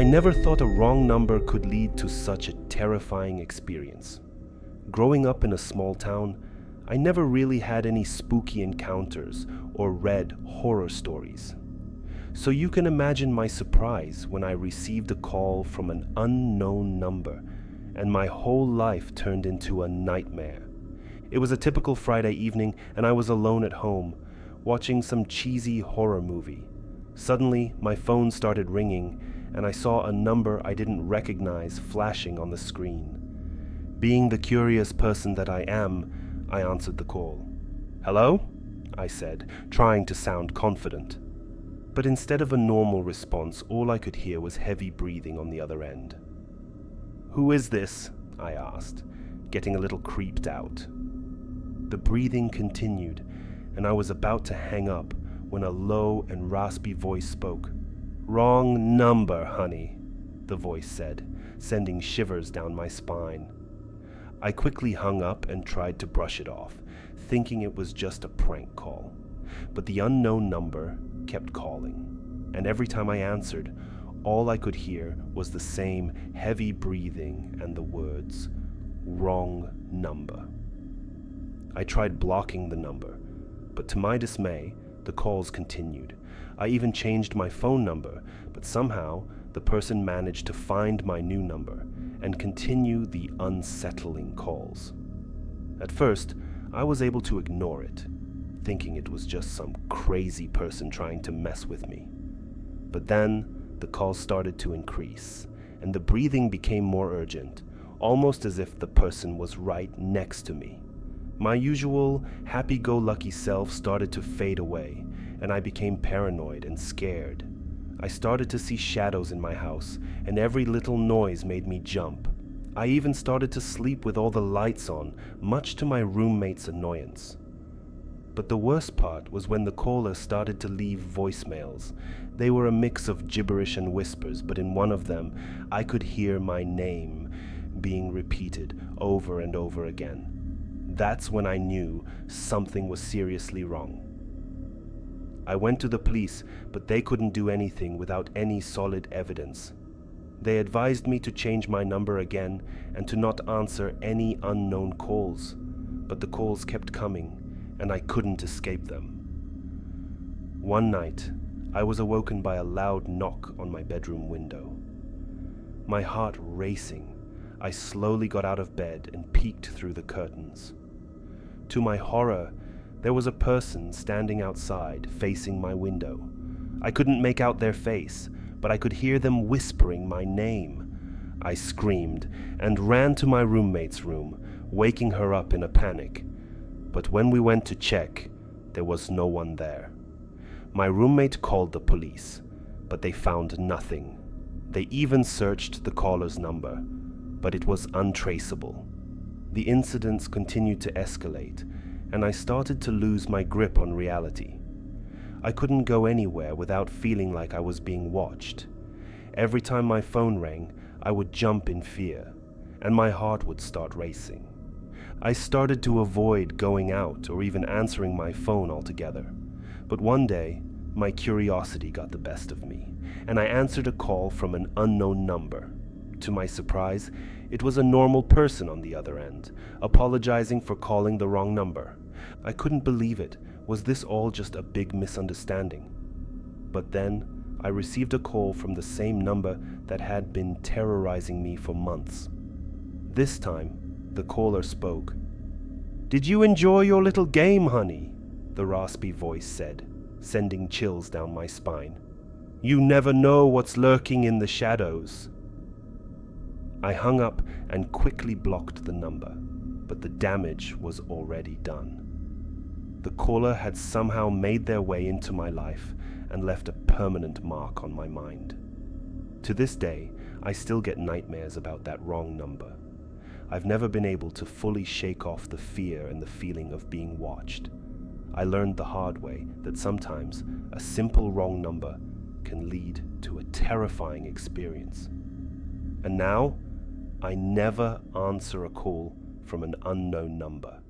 I never thought a wrong number could lead to such a terrifying experience. Growing up in a small town, I never really had any spooky encounters or read horror stories. So you can imagine my surprise when I received a call from an unknown number, and my whole life turned into a nightmare. It was a typical Friday evening, and I was alone at home, watching some cheesy horror movie. Suddenly, my phone started ringing, and I saw a number I didn't recognize flashing on the screen. Being the curious person that I am, I answered the call. "Hello?" I said, trying to sound confident. But instead of a normal response, all I could hear was heavy breathing on the other end. "Who is this?" I asked, getting a little creeped out. The breathing continued, and I was about to hang up when a low and raspy voice spoke. "Wrong number, honey," the voice said, sending shivers down my spine. I quickly hung up and tried to brush it off, thinking it was just a prank call. But the unknown number kept calling, and every time I answered, all I could hear was the same heavy breathing and the words, "Wrong number." I tried blocking the number, but to my dismay, the calls continued. I even changed my phone number, but somehow the person managed to find my new number and continue the unsettling calls. At first, I was able to ignore it, thinking it was just some crazy person trying to mess with me. But then, the calls started to increase, and the breathing became more urgent, almost as if the person was right next to me. My usual happy-go-lucky self started to fade away, and I became paranoid and scared. I started to see shadows in my house, and every little noise made me jump. I even started to sleep with all the lights on, much to my roommate's annoyance. But the worst part was when the caller started to leave voicemails. They were a mix of gibberish and whispers, but in one of them, I could hear my name being repeated over and over again. That's when I knew something was seriously wrong. I went to the police, but they couldn't do anything without any solid evidence. They advised me to change my number again and to not answer any unknown calls, but the calls kept coming, and I couldn't escape them. One night, I was awoken by a loud knock on my bedroom window. My heart racing, I slowly got out of bed and peeked through the curtains. To my horror, there was a person standing outside, facing my window. I couldn't make out their face, but I could hear them whispering my name. I screamed and ran to my roommate's room, waking her up in a panic. But when we went to check, there was no one there. My roommate called the police, but they found nothing. They even searched the caller's number, but it was untraceable. The incidents continued to escalate, and I started to lose my grip on reality. I couldn't go anywhere without feeling like I was being watched. Every time my phone rang, I would jump in fear, and my heart would start racing. I started to avoid going out or even answering my phone altogether. But one day, my curiosity got the best of me, and I answered a call from an unknown number. To my surprise, it was a normal person on the other end, apologizing for calling the wrong number. I couldn't believe it. Was this all just a big misunderstanding? But then, I received a call from the same number that had been terrorizing me for months. This time, the caller spoke. "Did you enjoy your little game, honey?" the raspy voice said, sending chills down my spine. "You never know what's lurking in the shadows." I hung up and quickly blocked the number, but the damage was already done. The caller had somehow made their way into my life and left a permanent mark on my mind. To this day, I still get nightmares about that wrong number. I've never been able to fully shake off the fear and the feeling of being watched. I learned the hard way that sometimes a simple wrong number can lead to a terrifying experience. And now, I never answer a call from an unknown number.